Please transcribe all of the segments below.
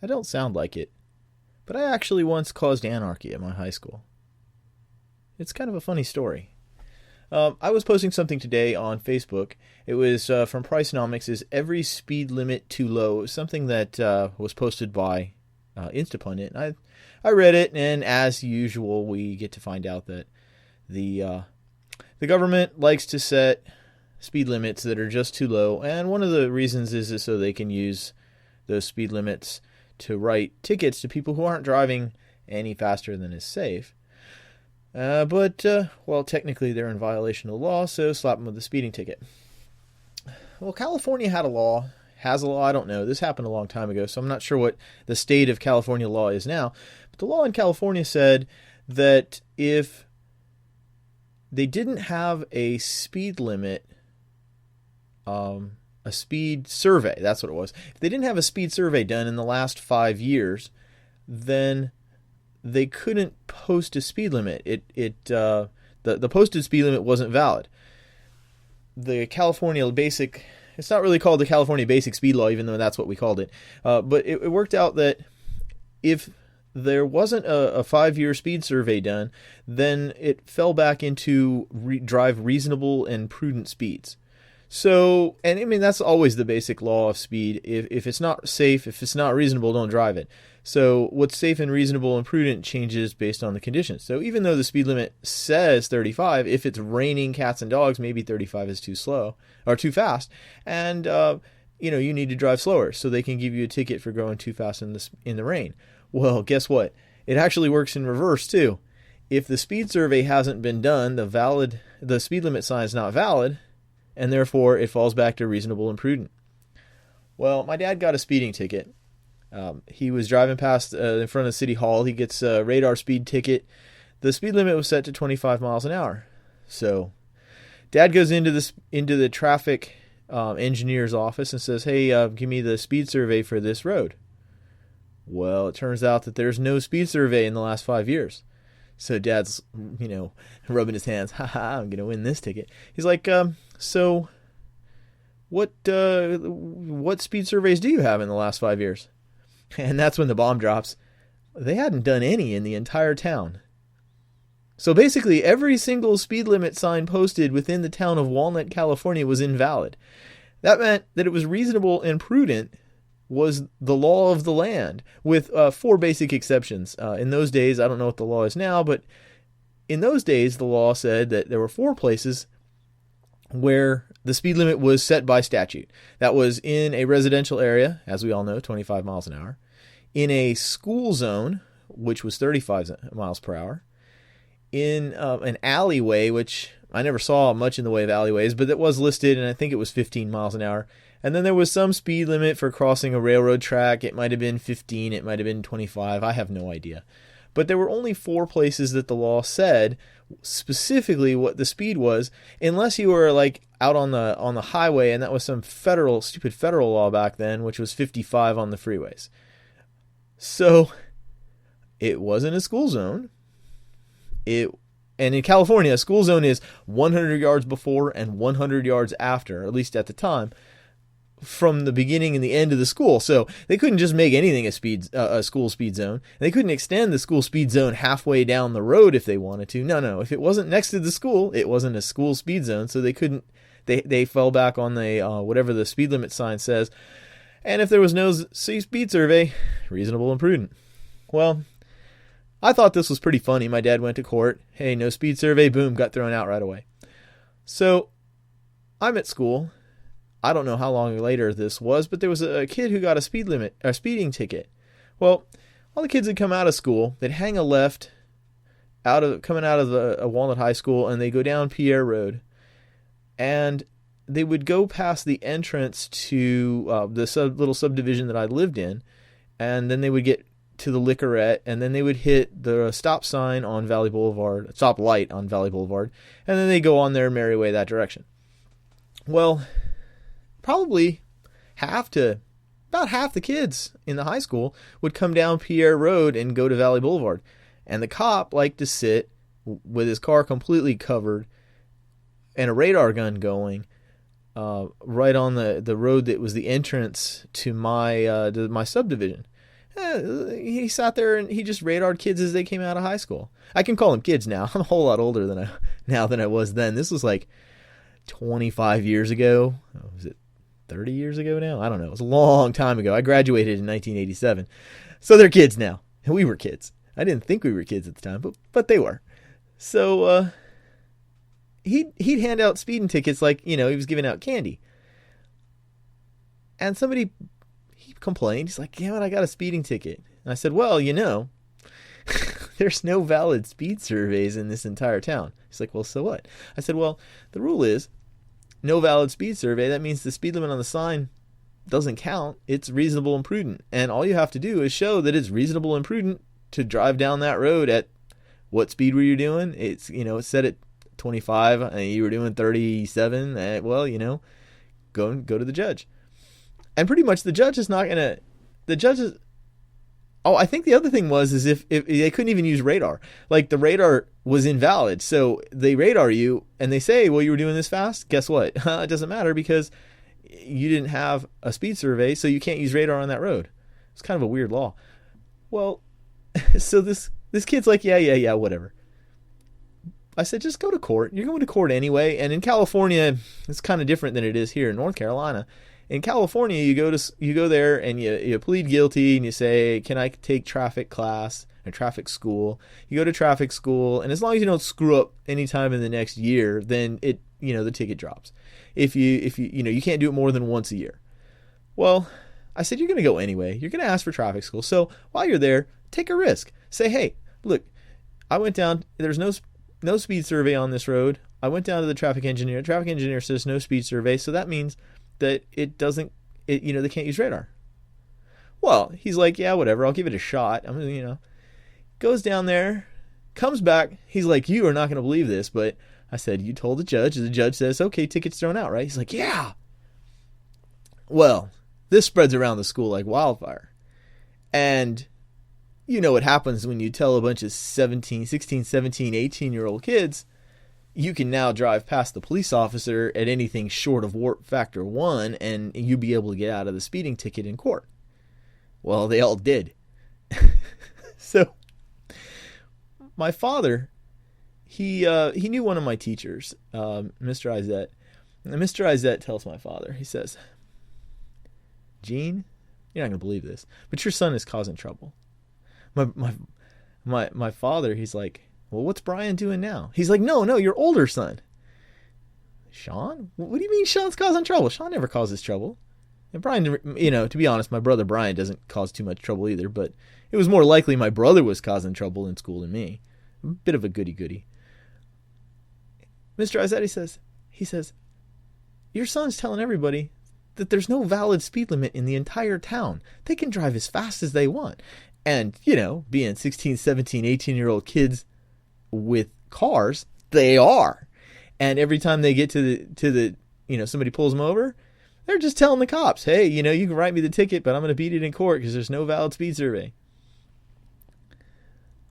I don't sound like it, but I actually once caused anarchy at my high school. It's kind of a funny story. I was posting something today on Facebook. It was from Pricenomics. Is every speed limit too low? It was something that was posted by Instapundit. And I read it, and as usual, we get to find out that the government likes to set speed limits that are just too low, and one of the reasons is so they can use those speed limits to write tickets to people who aren't driving any faster than is safe. But technically they're in violation of the law, so slap them with a speeding ticket. Well, California has a law, I don't know. This happened a long time ago, so I'm not sure what the state of California law is now. But the law in California said that if they didn't have a speed limit, a speed survey, that's what it was. If they didn't have a speed survey done in the last 5 years, then they couldn't post a speed limit. The posted speed limit wasn't valid. The California Basic, it's not really called the California Basic Speed Law, even though that's what we called it. But it worked out that if there wasn't a 5-year speed survey done, then it fell back into drive reasonable and prudent speeds. So, and I mean, that's always the basic law of speed. If it's not safe, if it's not reasonable, don't drive it. So what's safe and reasonable and prudent changes based on the conditions. So even though the speed limit says 35, if it's raining cats and dogs, maybe 35 is too slow or too fast. And, you need to drive slower so they can give you a ticket for going too fast in the rain. Well, guess what? It actually works in reverse too. If the speed survey hasn't been done, the speed limit sign is not valid, and therefore it falls back to reasonable and prudent. Well, my dad got a speeding ticket. He was driving past in front of City Hall. He gets a radar speed ticket. The speed limit was set to 25 miles an hour. So Dad goes into the traffic engineer's office and says, "Hey, give me the speed survey for this road." Well, it turns out that there's no speed survey in the last 5 years. So Dad's, rubbing his hands. Ha, I'm going to win this ticket. He's like, so what speed surveys do you have in the last 5 years? And that's when the bomb drops. They hadn't done any in the entire town. So basically, every single speed limit sign posted within the town of Walnut, California was invalid. That meant that it was reasonable and prudent was the law of the land, with 4 basic exceptions. In those days, I don't know what the law is now, but in those days, the law said that there were 4 places where the speed limit was set by statute. That was in a residential area, as we all know, 25 miles an hour, in a school zone, which was 35 miles per hour, in an alleyway, which I never saw much in the way of alleyways, but it was listed, and I think it was 15 miles an hour. And then there was some speed limit for crossing a railroad track. It might have been 15, it might have been 25, I have no idea. But there were only 4 places that the law said specifically what the speed was, unless you were like out on the highway, and that was some stupid federal law back then, which was 55 on the freeways. So it wasn't a school zone. And in California, a school zone is 100 yards before and 100 yards after, at least at the time, from the beginning and the end of the school. So they couldn't just make anything a school speed zone. They couldn't extend the school speed zone halfway down the road if they wanted to. No. If it wasn't next to the school, it wasn't a school speed zone. So they couldn't. They fell back on the whatever the speed limit sign says. And if there was no speed survey, reasonable and prudent. Well, I thought this was pretty funny. My dad went to court. Hey, no speed survey. Boom, got thrown out right away. So I'm at school. I don't know how long later this was, but there was a kid who got a speeding ticket. Well, all the kids had come out of school. They'd hang a left coming out of the Walnut High School, and they go down Pierre Road, and they would go past the entrance to the little subdivision that I lived in, and then they would get to the Liquorette, and then they would hit the stop light on Valley Boulevard, and then they go on their merry way that direction. Well, probably about half the kids in the high school would come down Pierre Road and go to Valley Boulevard. And the cop liked to sit with his car completely covered and a radar gun going right on the road that was the entrance to my subdivision. He sat there and he just radared kids as they came out of high school. I can call them kids now. I'm a whole lot older than I was then. This was like 25 years ago. Oh, was it 30 years ago now? I don't know. It was a long time ago. I graduated in 1987. So they're kids now. And we were kids. I didn't think we were kids at the time, but they were. So he'd hand out speeding tickets like, he was giving out candy. And he complained. He's like, I got a speeding ticket. And I said, well, there's no valid speed surveys in this entire town. He's like, well, so what? I said, well, the rule is no valid speed survey. That means the speed limit on the sign doesn't count. It's reasonable and prudent. And all you have to do is show that it's reasonable and prudent to drive down that road at what speed were you doing? It's, it's set at 25 and you were doing 37. Go to the judge. And pretty much the judge is I think the other thing was if they couldn't even use radar. Like the radar was invalid. So they radar you and they say, well, you were doing this fast. Guess what? It doesn't matter because you didn't have a speed survey, so you can't use radar on that road. It's kind of a weird law. Well, so this kid's like, yeah, whatever. I said, just go to court. You're going to court anyway. And in California, it's kind of different than it is here in North Carolina. In California, you go there and you plead guilty and you say, can I take traffic class or traffic school? You go to traffic school, and as long as you don't screw up any time in the next year, then the ticket drops. If you can't do it more than once a year. Well, I said, you're going to go anyway. You're going to ask for traffic school. So while you're there, take a risk. Say, hey, look, I went down. There's no speed survey on this road. I went down to the traffic engineer. The traffic engineer says no speed survey. So that means that they can't use radar. Well, he's like, yeah, whatever. I'll give it a shot. Goes down there, comes back. He's like, you are not going to believe this, but I said, you told the judge. The judge says, okay, ticket's thrown out, right? He's like, yeah. Well, this spreads around the school like wildfire. And you know what happens when you tell a bunch of 16, 17, 18-year-old kids, you can now drive past the police officer at anything short of warp factor 1 and you be able to get out of the speeding ticket in court. Well, they all did. So my father, he knew one of my teachers, Mr. Izette. And Mr. Izette tells my father, he says, Gene, you're not going to believe this, but your son is causing trouble. My father, he's like, well, what's Brian doing now? He's like, no, your older son. Sean? What do you mean Sean's causing trouble? Sean never causes trouble. And Brian, to be honest, my brother Brian doesn't cause too much trouble either, but it was more likely my brother was causing trouble in school than me. A bit of a goody-goody. Mr. Izette, he says, your son's telling everybody that there's no valid speed limit in the entire town. They can drive as fast as they want. And, being 16, 17, 18-year-old kids with cars, they are. And every time they get to the somebody pulls them over, they're just telling the cops, hey, you can write me the ticket, but I'm going to beat it in court because there's no valid speed survey.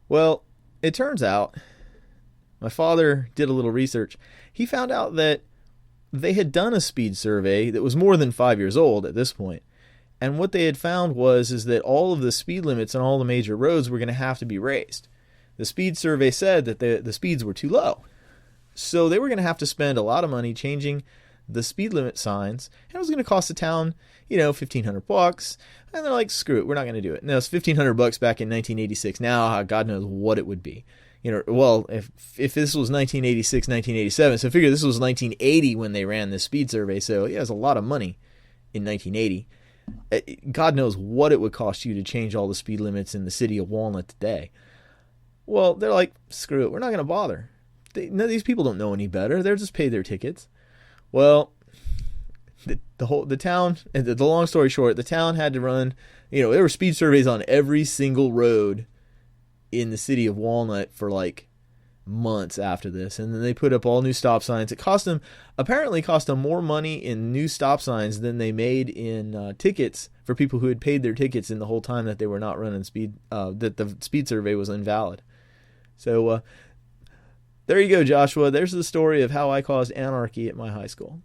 Well, it turns out my father did a little research. He found out that they had done a speed survey that was more than 5 years old at this point. And what they had found is that all of the speed limits on all the major roads were going to have to be raised. The speed survey said that the speeds were too low. So they were going to have to spend a lot of money changing the speed limit signs. And it was going to cost the town, $1,500. And they're like, screw it, we're not going to do it. Now, it's $1,500 back in 1986. Now, God knows what it would be. Well, if this was 1986, 1987, so figure this was 1980 when they ran this speed survey. So, yeah, it was a lot of money in 1980. God knows what it would cost you to change all the speed limits in the city of Walnut today. Well, they're like, screw it, we're not going to bother. None of these people don't know any better. They'll just pay their tickets. Well, the town, the long story short, the town had to run, there were speed surveys on every single road in the city of Walnut for like months after this. And then they put up all new stop signs. It apparently cost them more money in new stop signs than they made in tickets for people who had paid their tickets in the whole time that they were not running that the speed survey was invalid. So there you go, Joshua. There's the story of how I caused anarchy at my high school.